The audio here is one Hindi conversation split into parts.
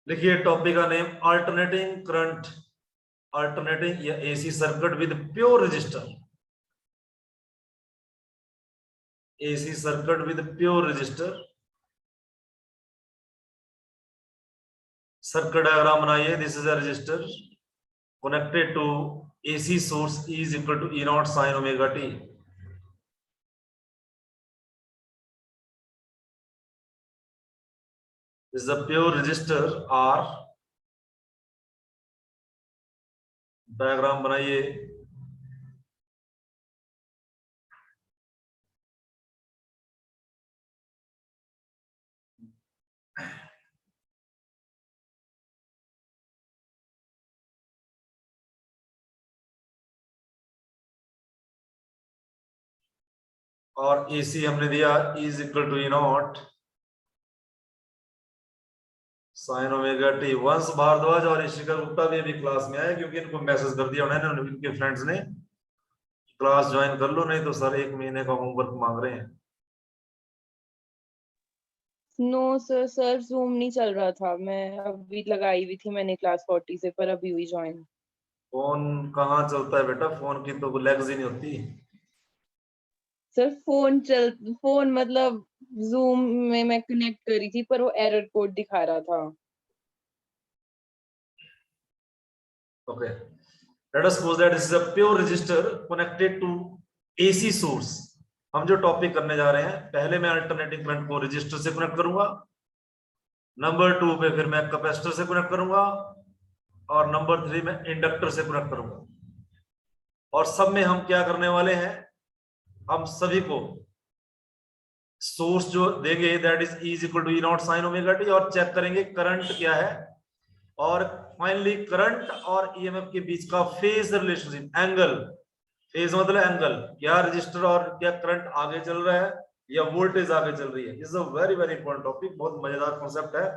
देखिए टॉपिक का नेम अल्टरनेटिंग करंट, अल्टरनेटिंग या AC circuit with pure resistor, AC circuit with pure resistor. Circuit diagram बनाइए। This is a resistor connected to AC source E is equal to E naught sin omega t. This is a pure resistor R. Diagram बनाइए। और AC हमने दिया E is equal to E naught sign omega T. वंश भारद्वाज और ऋषिका गुप्ता भी अभी क्लास में आए, क्योंकि इनको मैसेज कर दिया उन्होंने, इनके फ्रेंड्स ने, क्लास ज्वाइन कर लो, नहीं तो सर 1 महीने का होमवर्क मांग रहे हैं। नो सर, सर जूम नहीं चल रहा था, मैं अभी लगाई हुई थी मैंने क्लास 40 से, पर अभी हुई ज्वाइन। फोन कहाँ चलता है बेटा, फोन की तो लेग्स ही नहीं होती। सर फोन मतलब जूम में मैं कनेक्ट करी थी, पर वो एरर कोड दिखा रहा था। Okay, let us suppose that this is a pure resistor connected to AC source. हम जो टॉपिक करने जा रहे हैं, पहले मैं अल्टरनेटिंग करंट को रजिस्टर से कनेक्ट करूंगा, नंबर 2 पे फिर मैं कैपेसिटर से कनेक्ट करूंगा, और नंबर 3 में इंडक्टर से कनेक्ट करूंगा। और सब में हम क्या करने वाले हैं, हम सभी को सोर्स जो देंगे that is E equal to E naught sine omega t, और चेक करेंगे करंट क्या है, और फाइनली करंट और ईएमएफ के बीच का फेज रिलेशनशिप, एंगल। फेज मतलब एंगल, क्या रजिस्टर और क्या करंट आगे चल रहा है या वोल्टेज आगे चल रही है। Is a very very important topic, बहुत मजेदार कॉन्सेप्ट है,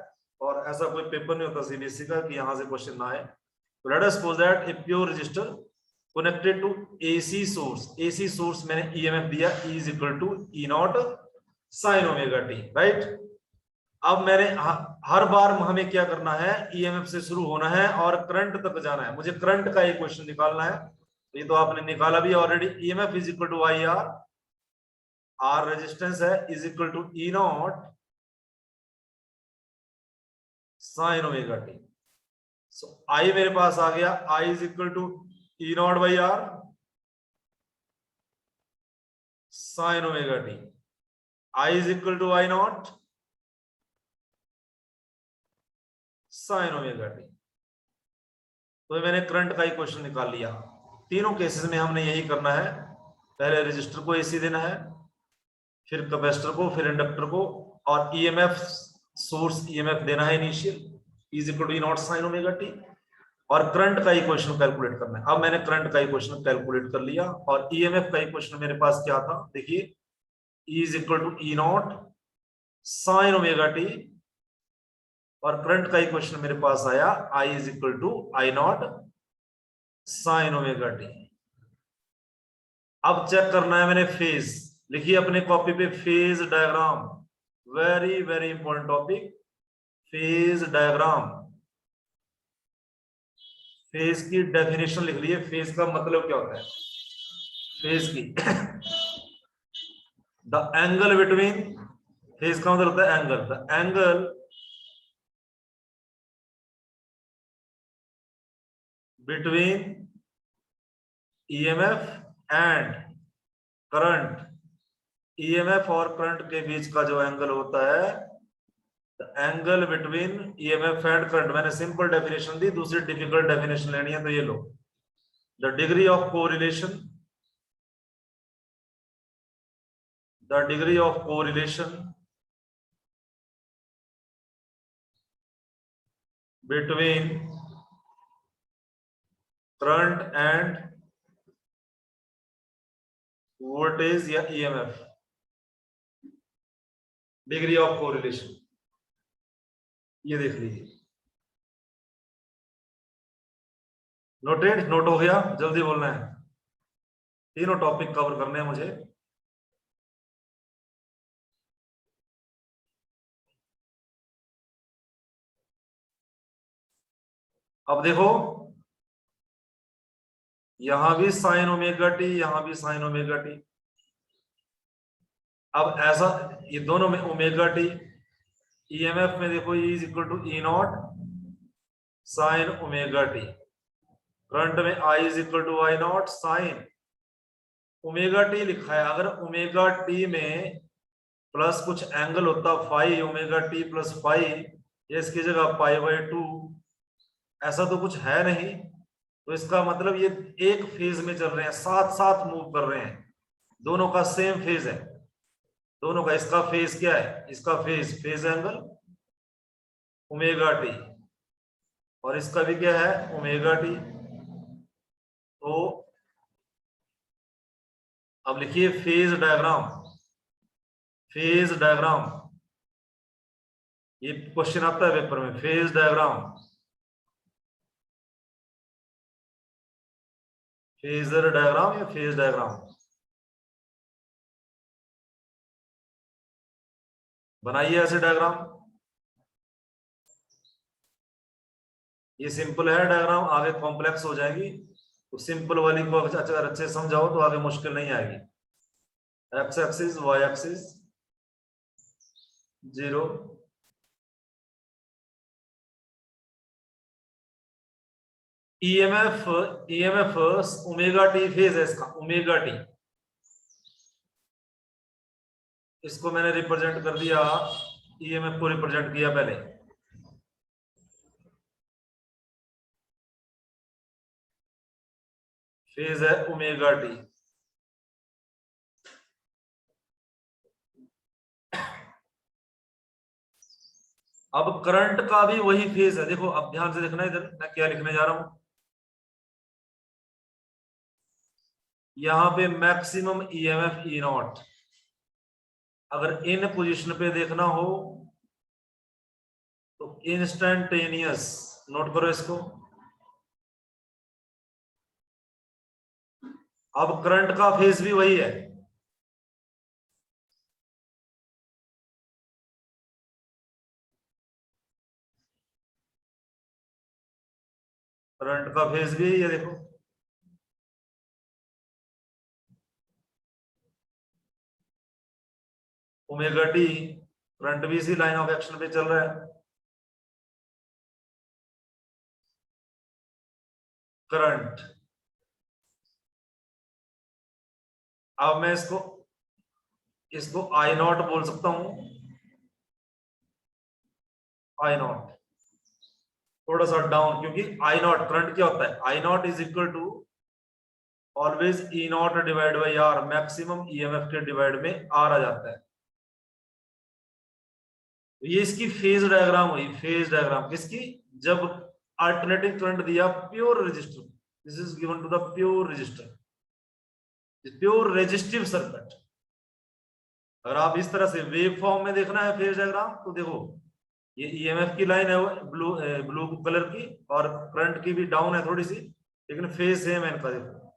और ऐसा कोई पेपर नहीं होता सीबीएसई का कि यहां से क्वेश्चन ना आए। तो let us suppose that a pure resistor connected to AC source. AC source मैंने ईएमएफ दिया E is equal to E naught sine omega t, right. अब मैंने हर बार हमें क्या करना है, ईएमएफ से शुरू होना है और करंट तक जाना है। मुझे करंट का एक क्वेश्चन निकालना है, ये तो आपने निकाला भी already. EMF is equal to I r, r resistance है, is equal to E naught sine omega t. So I मेरे पास आ गया, I is equal to E naught by r sine omega t. I is equal to I naught sine omega t. तो मैंने करंट का ही क्वेश्चन निकाल लिया। तीनों केसेस में हमने यही करना है, पहले रजिस्टर को एसी देना है, फिर कैपेसिटर को, फिर इंडक्टर को, और ईएमएफ सोर्स ईएमएफ देना है initial is equal to E naught sine omega t, और करंट का ही क्वेश्चन कैलकुलेट करना है। अब मैंने करंट का ही क्वेश्चन कैलकुलेट कर लिया, और ईएमएफ का ही क्वेश्चन मेरे पास क्या था, देखिए E is equal to E naught sine omega t, और करंट का ही क्वेश्चन मेरे पास आया I is equal to I naught sine omega t. अब चेक करना है मैंने फेज, लिखिए अपने कॉपी पे phase diagram, very very important topic, phase diagram. Phase की डेफिनेशन लिख लीजिए, फेज का मतलब क्या होता है, फेज की द एंगल बिटवीन, फेज का मतलब होता है angle, the angle between EMF and current. EMF और करंट के बीच का जो एंगल होता है, the angle between EMF and current. मैंने सिंपल डेफिनेशन दी, दूसरी डिफिकल्ट डेफिनेशन लेनी है तो ये लो, the degree of correlation, the degree of correlation between current and voltage या EMF, डिग्री ऑफ कोरिलेशन, ये देख लीजिए। नोटेड, नोट हो गया? जल्दी बोलना है, तीनों टॉपिक कवर करने हैं मुझे। अब देखो, यहां भी साइन ओमेगा टी, यहां भी साइन ओमेगा टी। अब ऐसा ये दोनों में ओमेगा टी, ईएमएफ में देखो E is equal to E naught sine omega t, current में I is equal to I naught sine omega t लिखा है। अगर ओमेगा टी में प्लस कुछ एंगल होता phi, omega t plus phi, ये इसकी जगह पाई बाई 2, ऐसा तो कुछ है नहीं, तो इसका मतलब ये एक फेज में चल रहे हैं, साथ साथ मूव कर रहे हैं, दोनों का सेम फेज है, दोनों का। इसका फेज क्या है? इसका फेज एंगल ओमेगा टी, और इसका भी क्या है? Omega t. तो अब लिखिए फेज डायग्राम, फेज डायग्राम, ये क्वेश्चन आता है पेपर में, फेज डायग्राम, फेजर डायग्राम या फेज डायग्राम। बनाइए ऐसे डायग्राम, ये सिंपल है डायग्राम, आगे कॉम्प्लेक्स हो जाएगी, तो सिंपल वाली को अगर अच्छे से समझाओ तो आगे मुश्किल नहीं आएगी। X axis, y axis 0, EMF, EMF omega t phase है इसका, ओमेगा टी, इसको मैंने रिप्रेजेंट कर दिया, ईएमएफ को रिप्रेजेंट किया पहले, फेज है ओमेगा टी। अब करंट का भी वही फेज है, देखो अब ध्यान से देखना, इधर मैं क्या लिखने जा रहा हूं। यहां पे मैक्सिमम ईएमएफ ई नॉट, अगर इन पोजीशन पे देखना हो तो इंस्टेंटेनियस, नोट करो इसको। अब करंट का फेज भी वही है, करंट का फेज भी है, देखो ओमेगा टी, करंट भी इसी लाइन ऑफ एक्शन पे चल रहा है, करंट। अब मैं इसको इसको आई नॉट बोल सकता हूं, आई नॉट थोड़ा सा डाउन, क्योंकि आई नॉट करंट क्या होता है, I naught is equal to always e naught divide by r, maximum EMF के डिवाइड में आर आ जाता है। तो ये इसकी फेज डायग्राम हुई, फेज डायग्राम किसकी? जब अल्टरनेटिंग करंट दिया pure resistor, this is given to the pure resistor, pure resistive circuit. अगर आप इस तरह से वेव फॉर्म में देखना है फेज डायग्राम, तो देखो ये ईएमएफ की लाइन है ब्लू ब्लू कलर की, और करंट की भी डाउन है थोड़ी सी, लेकिन फेज सेम है इनका, देखो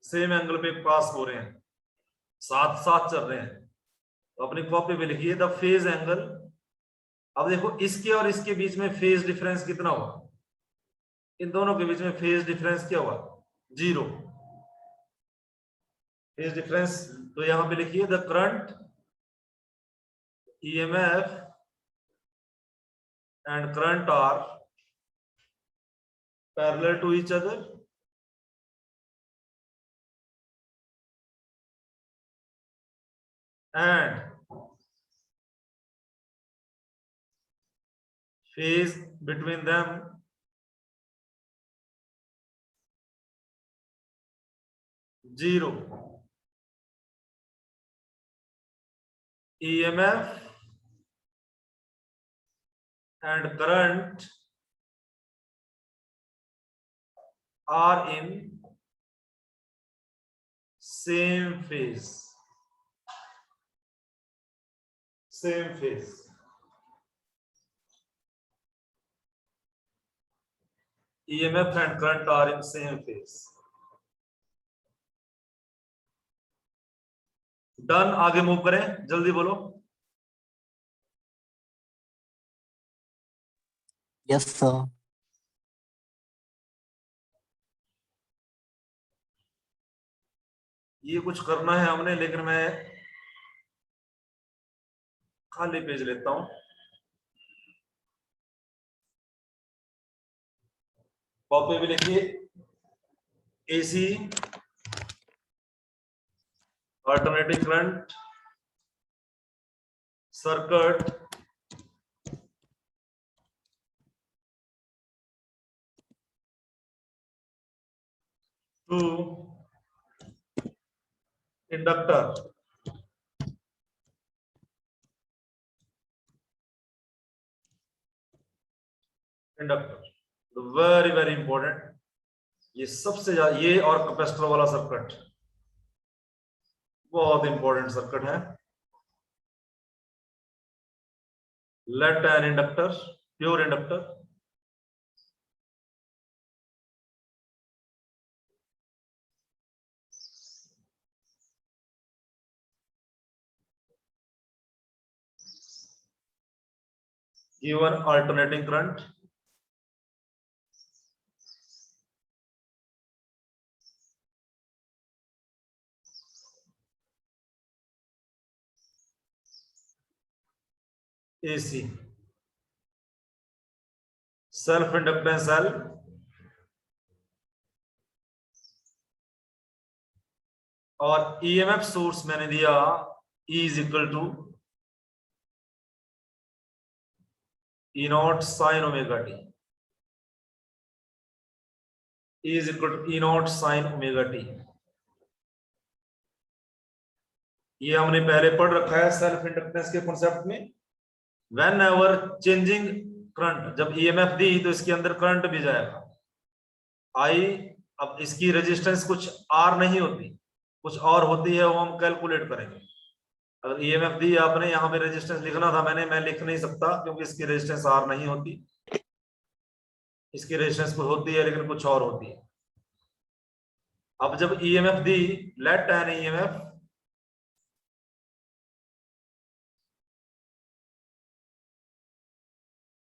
सेम एंगल पे पास हो रहे हैं, साथ साथ चल रहे हैं। तो अपनी कॉपी पे लिखिए द फेज एंगल। अब देखो इसके और इसके बीच में फेज डिफरेंस कितना हुआ? इन दोनों के बीच में फेज डिफरेंस क्या हुआ? 0 फेज डिफरेंस। तो यहां पे लिखिए the current, EMF and current are parallel to each other and phase between them zero। EMF and current are in same phase. Same phase. EMF and current are in same phase. Done, आगे मूव करें, जल्दी बोलो। Yes sir. ये कुछ करना है हमने, लेकिन मैं खाली पेज लेता हूं। कॉपी भी लिखिए। AC alternating current circuit to inductor. Inductor very very important. ये सबसे ज्यादा, ये और कैपेसिटर वाला सर्किट बहुत इंपॉर्टेंट सर्किट है। Let an inductor, pure inductor, given alternating current AC, self inductance L और EMF सोर्स मैंने दिया E is equal to E naught sin omega t। E is equal to E naught sin omega t। ये हमने पहले पढ़ रखा है सेल्फ इंडक्टेंस के कॉन्सेप्ट में। व्हेन एवर चेंजिंग करंट, जब EMF दी तो इसके अंदर करंट भी जाएगा I। अब इसकी रेजिस्टेंस कुछ R नहीं होती, कुछ और होती है, वो हम कैलकुलेट करेंगे। अगर EMF दी आपने, यहाँ पे रेजिस्टेंस लिखना था मैंने, मैं लिख नहीं सकता क्योंकि इसकी रेजिस्टेंस R नहीं होती। इसकी रेजिस्टेंस कुछ होती है लेकिन कुछ और होती है। अब जब EMF दी, let an EMF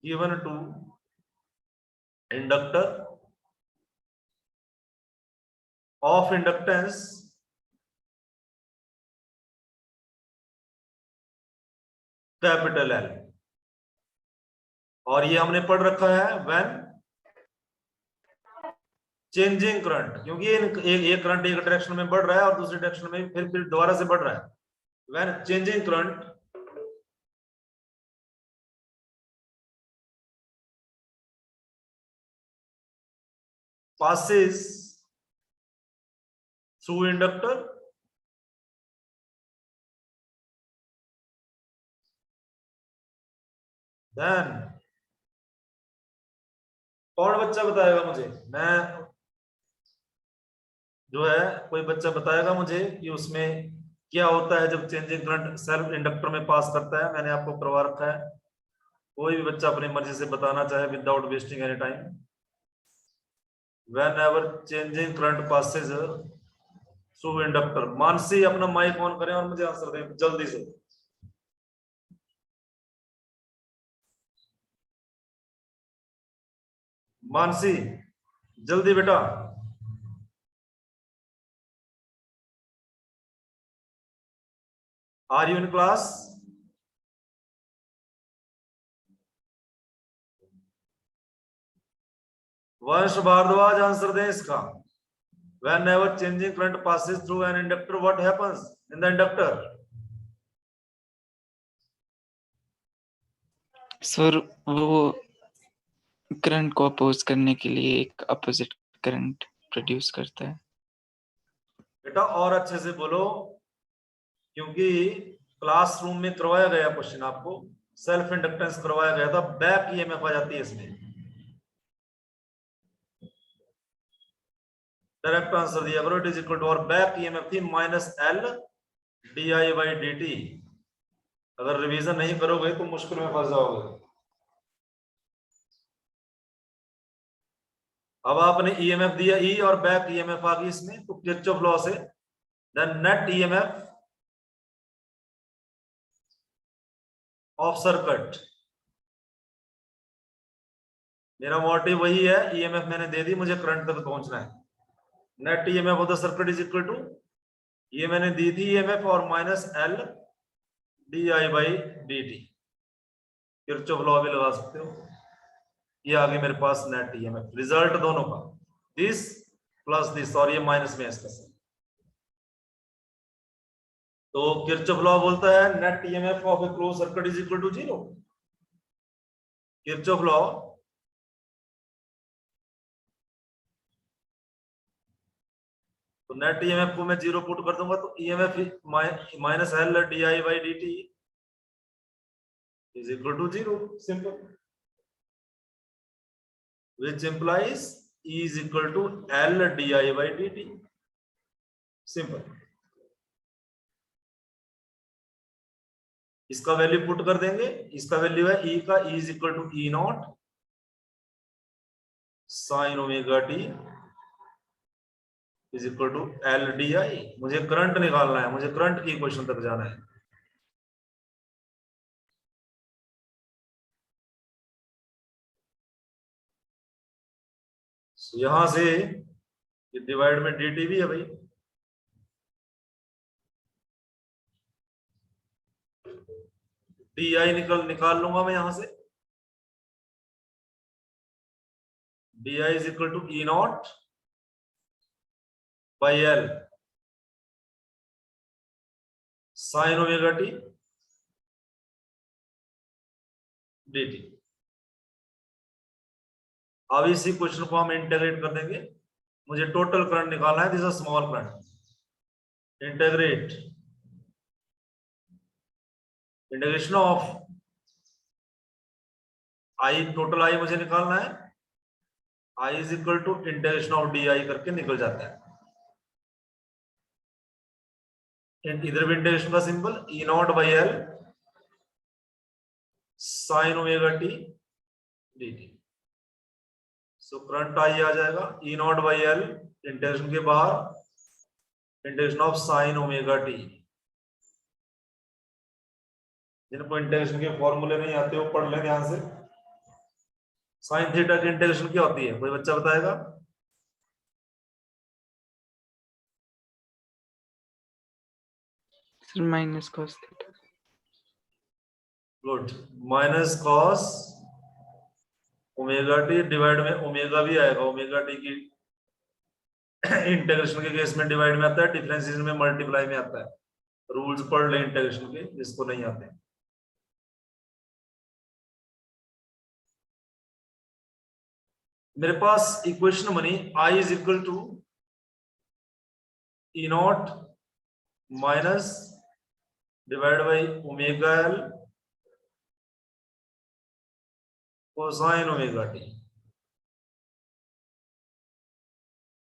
given to inductor of inductance capital L। और ये हमने पढ़ रखा है व्हेन चेंजिंग करंट, क्योंकि ये करंट एक डायरेक्शन में बढ़ रहा है और दूसरी डायरेक्शन में फिर दोबारा से बढ़ रहा है। When changing current passes through inductor then, कौन बच्चा बताएगा मुझे? मैं जो है, कोई बच्चा बताएगा मुझे कि उसमें क्या होता है जब चेंजिंग करंट सेल्फ इंडक्टर में पास करता है? मैंने आपको करवा रखा है, कोई भी बच्चा अपनी मर्जी से बताना चाहे without wasting any time. whenever changing current passes through inductor। Mansi अपना माइक ऑन करें और मुझे आंसर दें जल्दी से। मानसी जल्दी बेटा। Are you in class? Vansh Bhardwaj answer दें इसका। whenever changing current passes through an inductor, what happens in the inductor? Sir वो करंट को अपोज करने के लिए एक अपोजिट करंट प्रोड्यूस करता है। बेटा और अच्छे से बोलो, क्योंकि क्लासरूम में करवाया गया क्वेश्चन, आपको सेल्फ इंडक्टेंस करवाया गया था, बैक ईएमएफ आ जाती है इसमें। डायरेक्ट आंसर दिया करो, इट इज इक्वल टू, और बैक ईएमएफ थी minus L d i by d T. अगर रिवीजन नहीं करोगे तो मुश्किल में फंस जाओगे। अब आपने ईएमएफ दिया ई और बैक ईएमएफ आ गई इसमें, तो किरचॉफ लॉ से then net EMF of circuit, मेरा मोटिव वही है, ईएमएफ मैंने दे दी, मुझे करंट तक पहुंचना है। Net EMF of the circuit is equal to, ये मैंने दी थी ईएमएफ और minus L d i by d t. Kirchhoff law भी लगा सकते हो। ये आगे मेरे पास नेट ईएमएफ, रिजल्ट दोनों का, दिस प्लस दिस, और ये माइनस में इसका। तो किरचॉफ लॉ बोलता है net EMF of a close circuit is equal to 0। Kirchhoff law तो नेट ईएमएफ को मैं 0 पुट कर दूंगा, तो EMF minus L d i by d t is equal to 0, simple, which implies E is equal to L di by dt, simple. इसका वैल्यू पुट कर देंगे, इसका वैल्यू है E का, E is equal to E naught sine omega t is equal to L d i. मुझे करंट निकालना है, मुझे करंट की इक्वेशन तक जाना है। यहां से डिवाइड में dt भी है भाई, di निकाल लूंगा मैं यहां से, di is equal to E naught by L sine omega t dt। अब इसी क्वेश्चन को हम इंटीग्रेट कर देंगे, मुझे टोटल करंट निकालना है, this is small current, integration of I, total I मुझे निकालना है, I is equal to integration of d I करके निकल जाता है। इधर भी इंटीग्रेशन का symbol e naught by L sine omega t d t. So current I आ जाएगा e naught by l, integration के बाहर integration of sine omega t. जिनको इंटीग्रेशन के फॉर्मूले नहीं आते वो पढ़ लें ध्यान से। साइन थीटा की इंटीग्रेशन क्या होती है, कोई बच्चा बताएगा? Minus cos theta. Good, minus cos omega T, divide में ओमेगा भी आएगा, ओमेगा टी की इंटीग्रेशन के केस में डिवाइड में आता है, डिफरेंशिएशन में मल्टीप्लाई में आता है। रूल्स पढ़ ले इंटीग्रेशन के जिसको नहीं आते। मेरे पास इक्वेशन बनी I is equal to E naught minus divide by omega L cosine omega t.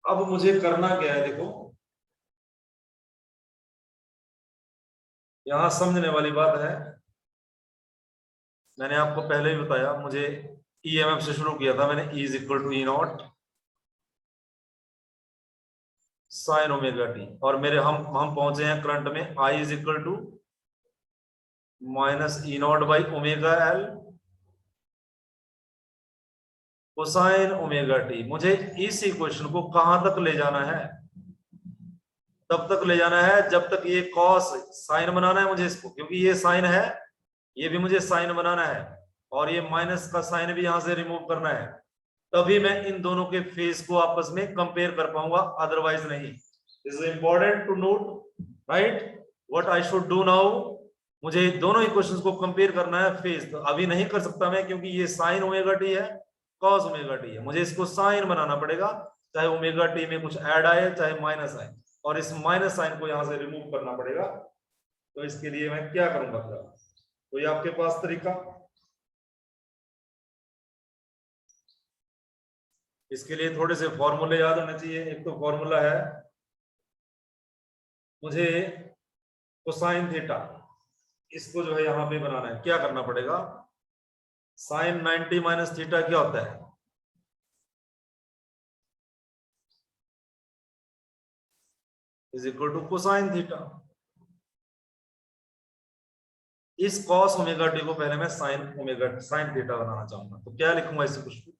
अब मुझे करना क्या है, देखो यहां समझने वाली बात है, मैंने आपको पहले ही बताया, मुझे ईएमएफ से शुरू किया था मैंने, E is equal to E naught sine omega t, और मेरे हम पहुंचे हैं करंट में, I is equal to minus E naught by omega L cosine omega t. मुझे इस इक्वेशन को कहां तक ले जाना है? तब तक ले जाना है जब तक ये कॉस साइन बनाना है मुझे इसको, क्योंकि ये साइन है, ये भी मुझे साइन बनाना है, और ये माइनस का साइन भी यहां से रिमूव करना है, तभी मैं इन दोनों के फेस को आपस में कंपेयर कर पाऊंगा, अदरवाइज नहीं। This is important to note, right, what I should do now. मुझे दोनों इक्वेशंस को कंपेयर करना है फेस, तो अभी नहीं कर सकता मैं, क्योंकि ये साइन ओमेगा टी है, कॉस ओमेगा टी है, मुझे इसको साइन बनाना पड़ेगा, चाहे ओमेगा टी में कुछ ऐड आए चाहे माइनस आए, और इस माइनस साइन को यहां से रिमूव करना पड़ेगा, तो इसके लिए मैं क्या करूंगा? कोई आपके पास तरीका? इसके लिए थोड़े से फॉर्मूले याद होने चाहिए। एक तो फॉर्मूला है, मुझे कोसाइन थीटा, इसको जो है यहां पे बनाना है। क्या करना पड़ेगा? साइन 90 माइनस थीटा क्या होता है? Is equal to cosine theta. इस कॉस ओमेगा टी को पहले मैं साइन थीटा बनाना चाहूंगा, तो क्या लिखूंगा इसे? कुछ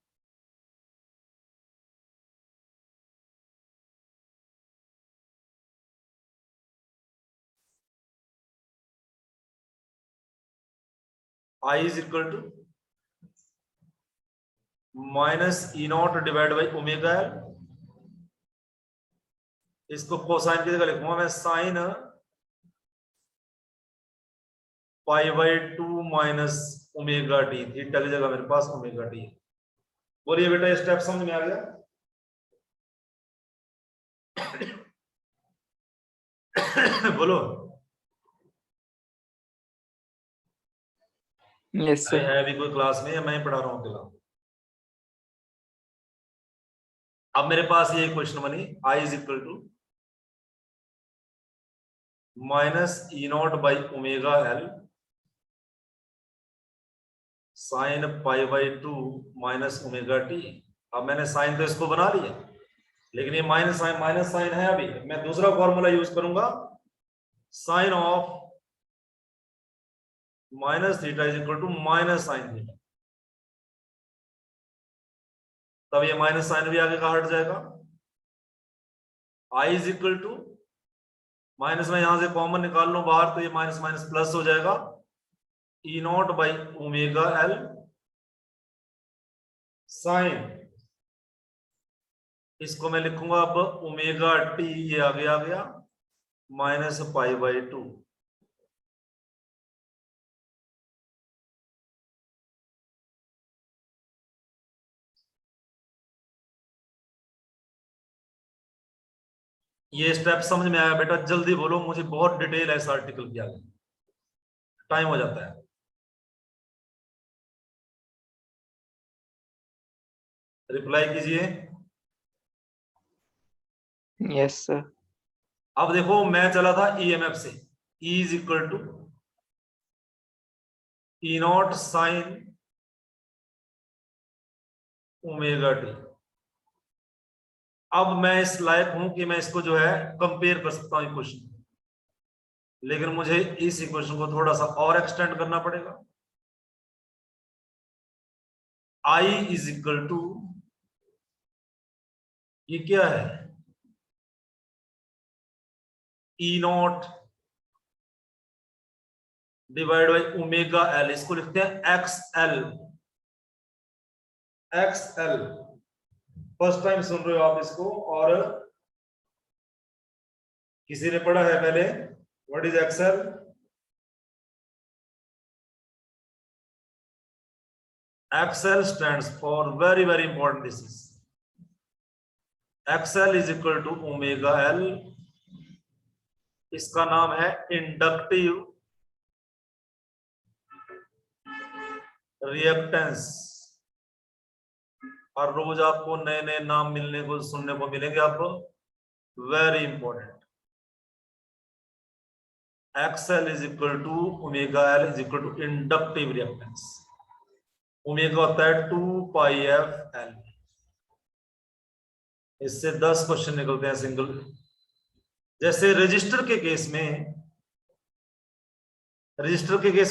I is equal to minus E naught divide by omega L. इसको कोसाइन की जगह लिखूंगा मैं sine pi by 2 minus omega t. Theta की जगह मेरे पास ओमेगा टी है। बोलिए बेटा, ये स्टेप समझ में आ गया? बोलो। यस अरे सर। है अभी कोई क्लास में या मैं ही पढ़ा रहा हूँ अकेला? अब मेरे पास ये क्वेश्चन बनी, I is equal to minus E naught by omega L sine pi by 2 minus omega t. अब मैंने साइन तो इसको बना लिया, लेकिन ये माइनस साइन है। अभी मैं दूसरा फॉर्मूला यूज करूंगा, sine of minus theta is equal to minus sine theta. तब ये माइनस साइन भी आगे का हट जाएगा। I is equal to minus में यहां से कॉमन निकाल लो बाहर, तो ये माइनस माइनस प्लस हो जाएगा, e naught by omega L sine, इसको मैं लिखूंगा अब ओमेगा टी, ये आगे आ गया माइनस पाई बाई 2। ये स्टेप समझ में आया बेटा? जल्दी बोलो, मुझे बहुत डिटेल है इस आर्टिकल की, आगे टाइम हो जाता है। रिप्लाई कीजिए। Yes sir. अब देखो, मैं चला था ईएमएफ से, E is equal to E naught sine omega t. अब मैं इस लायक हूं कि मैं इसको जो है कंपेयर कर सकता हूं इक्वेशन, लेकिन मुझे इस इक्वेशन को थोड़ा सा और एक्सटेंड करना पड़ेगा। I इज इक्वल टू, ये क्या है? E naught divide by omega L, इसको लिखते हैं x l. X l first time सुन रहे हो आप इसको, और किसी ने पढ़ा है पहले? What is XL? XL stands for very very important, this is XL is equal to omega L. इसका नाम है इंडक्टिव रिएक्टेंस, और रोज आपको नए नए नाम मिलने को सुनने को मिलेंगे आपको, very important. XL is equal to omega L is equal to inductive reactance. Omega होता है 2 पाई एफ एल। इससे 10 क्वेश्चन निकलते हैं सिंगल। जैसे रजिस्टर के केस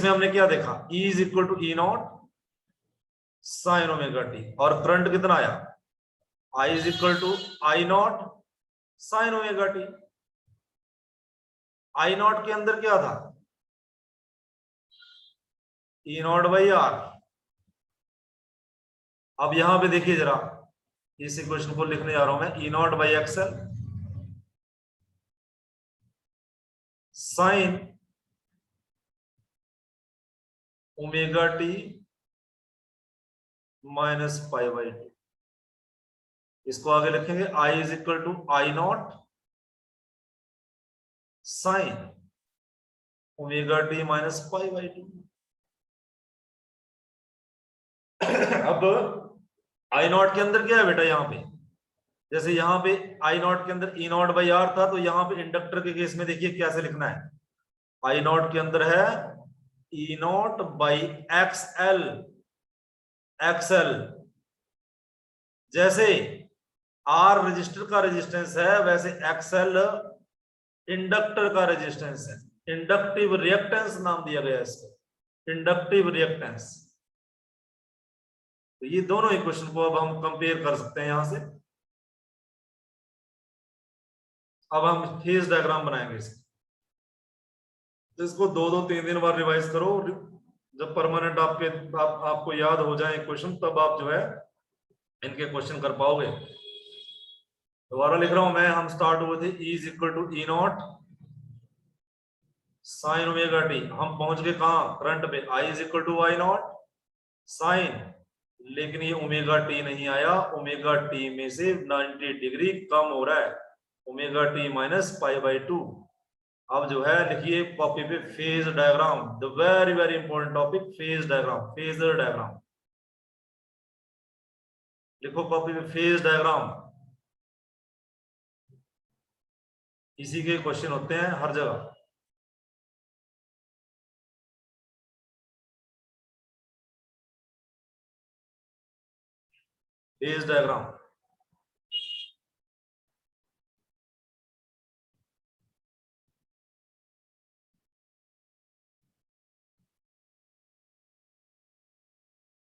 में, हमने क्या देखा? E is equal to E naught sine omega t, और करंट कितना आया? I is equal to I naught sine omega t. I naught के अंदर क्या था? E naught by R. अब यहां पे देखिए जरा, इस इक्वेशन को लिखने जा रहा हूं मैं, e naught by x l sine omega t minus pi by 2। इसको आगे लिखेंगे I is equal to I naught sine omega t minus pi by 2। अब आई नॉट के अंदर क्या है बेटा, यहाँ पे जैसे यहाँ पे आई नॉट के अंदर ई नॉट बाई आर था, तो यहाँ पे इंडक्टर के केस में देखिए कैसे लिखना है। आई नॉट के अंदर है e naught by XL, XL. जैसे आर रजिस्टर का रेजिस्टेंस है, वैसे एक्सएल इंडक्टर का रेजिस्टेंस है। इंडक्टिव रिएक्टेंस नाम दिया गया है इसको, इंडक्टिव रिएक्टेंस। तो ये दोनों इक्वेशन को अब हम कंपेयर कर सकते हैं यहां से। अब हम फेज डायग्राम बनाएंगे इसका, तो इसको 2-3 बार रिवाइज करो। जब परमानेंट आपको याद हो जाए क्वेश्चन, तब आप जो है इनके क्वेश्चन कर पाओगे। दोबारा लिख रहा हूं मैं, हम स्टार्ट हुए थे E is equal to E naught sine omega t. हम पहुंच गए कहां, करंट पे, I is equal to y naught sine. लेकिन ये ओमेगा टी नहीं आया, ओमेगा टी में से 90 डिग्री कम हो रहा है, omega t minus pi by 2। अब जो है लिखिए कॉपी पे phase diagram, the very very important topic, phase diagram, phasor diagram. लिखो कॉपी पे फेज डायग्राम। इसी के क्वेश्चन होते हैं हर जगह। फेज डायग्राम,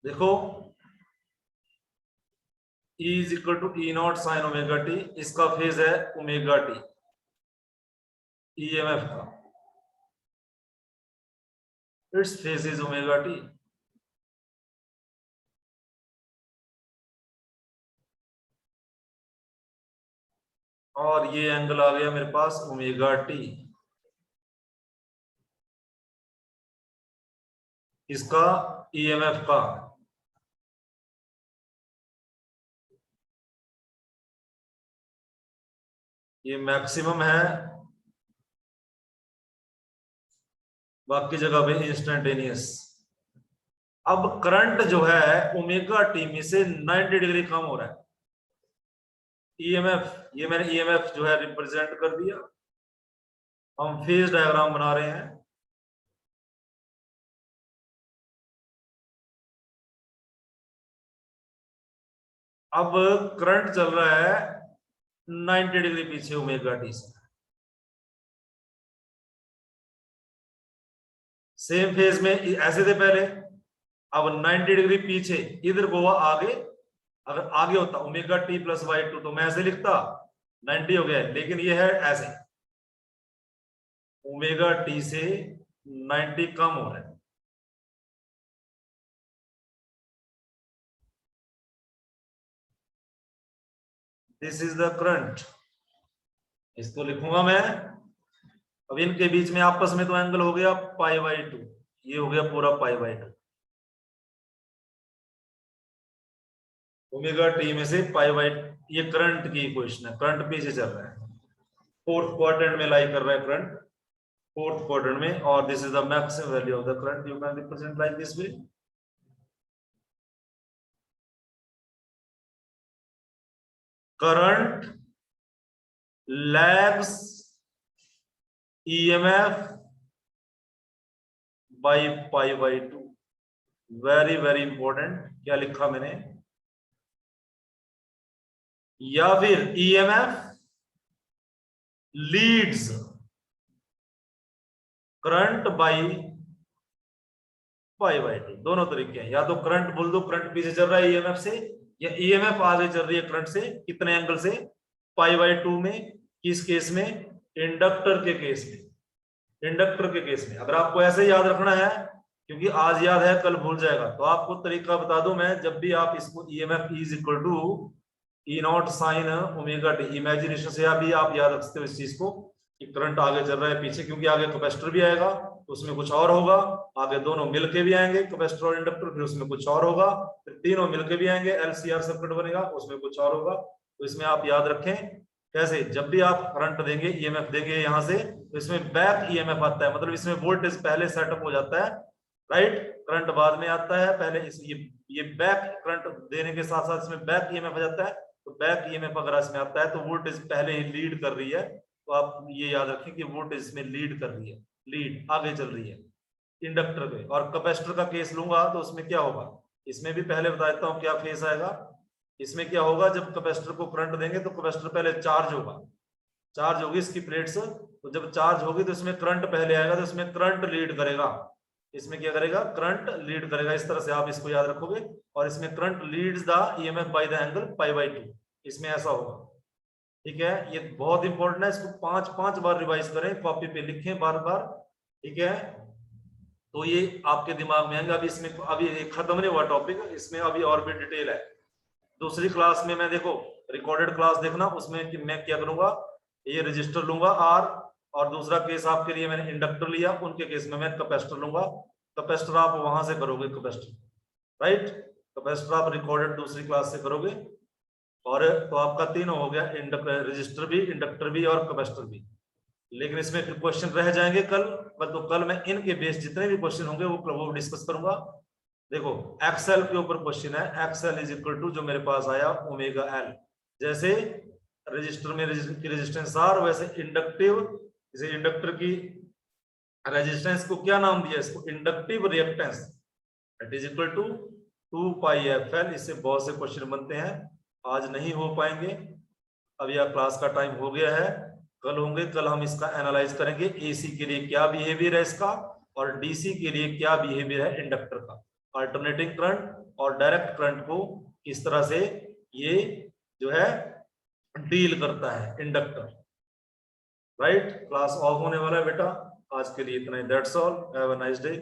देखो E is equal to E naught sine omega t, इसका फेज है ओमेगा टी, ईएमएफ का, it's phase is omega t. और ये एंगल आ गया मेरे पास ओमेगा टी, इसका ईएमएफ का। ये मैक्सिमम है, बाकी जगह पे इंस्टेंटेनियस। अब करंट जो है ओमेगा टी में से 90 डिग्री कम हो रहा है। ईएमएफ, ये मैंने ईएमएफ जो है रिप्रेजेंट कर दिया। हम फेज डायग्राम बना रहे हैं। अब करंट चल रहा है 90 डिग्री पीछे ओमेगा टी से, सेम फेज में ऐसे थे पहले, अब 90 डिग्री पीछे, इधर गोवा आगे। अगर आगे होता ओमेगा टी प्लस वाई 2 तो मैं ऐसे लिखता 90 हो गया, लेकिन ये है ऐसे, ओमेगा टी से 90 कम हो रहा है। दिस इज द करंट, इसको लिखूंगा मैं। अब इनके बीच में आपस में तो एंगल हो गया पाई बाई 2, ये हो गया पूरा पाई बाई 2। ओमेगा टी में से पाई बाई, ये करंट की इक्वेशन है, करंट पीछे चल रहा है, फोर्थ क्वाड्रेंट में लाई कर रहा है करंट, फोर्थ क्वाड्रेंट में। और this is the maximum value of the current, you can represent like this way. Current lags EMF by pi by 2। Very very important, क्या लिखा मैंने, या फिर EMF leads current by pi by 2। दोनों तरीके हैं, या तो करंट बोल दो करंट पीछे चल रहा है ईएमएफ से, या ईएमएफ आगे चल रही है करंट से। कितने एंगल से, पाई बाई 2 में। किस केस में, इंडक्टर के केस में, इंडक्टर के केस में। अगर आपको ऐसे याद रखना है, क्योंकि आज याद है कल भूल जाएगा, तो आपको तरीका बता दूं मैं। जब भी आप इसको EMF is equal to E naught sine omega t, imagination से भी आप याद रख सकते हो इस चीज को, कि करंट आगे चल रहा है पीछे, क्योंकि आगे कैपेसिटर भी आएगा तो उसमें कुछ और होगा, आगे दोनों मिलके भी आएंगे कैपेसिटर और इंडक्टर, फिर उसमें कुछ और होगा, फिर तीनों मिलके भी आएंगे, एलसीआर सर्किट बनेगा, उसमें कुछ और होगा। तो इसमें आप याद रखें कैसे? जब भी आप करंट देंगे, ईएमएफ देंगे यहां से, तो इसमें बैक ईएमएफ आता है, मतलब इसमें वोल्टेज पहले सेटअप हो जाता है, राइट, करंट बाद में आता है। पहले इस ये बैक करंट देने के साथ साथ इसमें बैक ईएमएफ आ जाता है, तो बैक ईएमएफ अगर इसमें आता है तो वोल्टेज पहले ही लीड कर रही है, तो आप ये याद रखें कि वोल्टेज इसमें लीड कर रही है, लीड आगे चल रही है इंडक्टर पे। और कैपेसिटर का केस लूंगा तो उसमें क्या होगा, इसमें भी पहले बता देता हूं क्या फेस आएगा। इसमें क्या होगा, जब कैपेसिटर को करंट देंगे तो कैपेसिटर पहले चार्ज होगा, चार्ज होगी इसकी प्लेट्स, तो जब चार्ज होगी तो इसमें करंट पहले आएगा, तो इसमें करंट लीड करेगा, इसमें क्या करेगा, करंट लीड करेगा। इस तरह से आप इसको याद रखोगे। और इसमें current leads the EMF by the angle π/2, इसमें ऐसा होगा, ठीक है। ये बहुत इंपॉर्टेंट है, इसको 5 बार रिवाइज करें, कॉपी पे लिखें बार बार, ठीक है, तो ये आपके दिमाग में आएंगे। अभी इसमें अभी खत्म नहीं हुआ टॉपिक, इसमें अभी और भी डिटेल है। दूसरी क्लास में मैं देखो रिकॉर्डेड क्लास देखना, उसमें कि मैं क्या करूंगा, ये रजिस्टर लूंगा R, और दूसरा केस आपके लिए मैंने इंडक्टर लिया, उनके केस में मैं कैपेसिटर लूंगा। कैपेसिटर आप वहां से करोगे, कैपेसिटर, राइट, कैपेसिटर आप रिकॉर्डेड दूसरी क्लास से करोगे। और तो आपका तीनों हो गया, इंडक्टर, रजिस्टर भी, इंडक्टर भी और कैपेसिटर भी। लेकिन इसमें फिर क्वेश्चन रह जाएंगे कल, तो कल मैं इनके बेस जितने भी क्वेश्चन होंगे वो डिस्कस करूंगा। देखो एक्सएल के ऊपर क्वेश्चन है, एक्सएल इज इक्वल टू जो मेरे पास आया ओमेगा एल, जैसे रजिस्टर में की रेजिस्टेंस आर, वैसे इंडक्टिव, जैसे इंडक्टर की रेजिस्टेंस को क्या नाम दिया, इसको inductive reactance, it is equal to 2πfl। इससे बहुत से क्वेश्चन बनते हैं, आज नहीं हो पाएंगे, अब यह क्लास का टाइम हो गया है, कल होंगे। कल हम इसका एनालाइज करेंगे, एसी के लिए क्या बिहेवियर है इसका, और डीसी के लिए क्या बिहेवियर है इंडक्टर का, अल्टरनेटिंग करंट और डायरेक्ट करंट को किस तरह से ये जो है डील करता है इंडक्टर, राइट। क्लास ऑफ होने वाला है बेटा, आज के लिए इतना ही, that's all, have a nice day.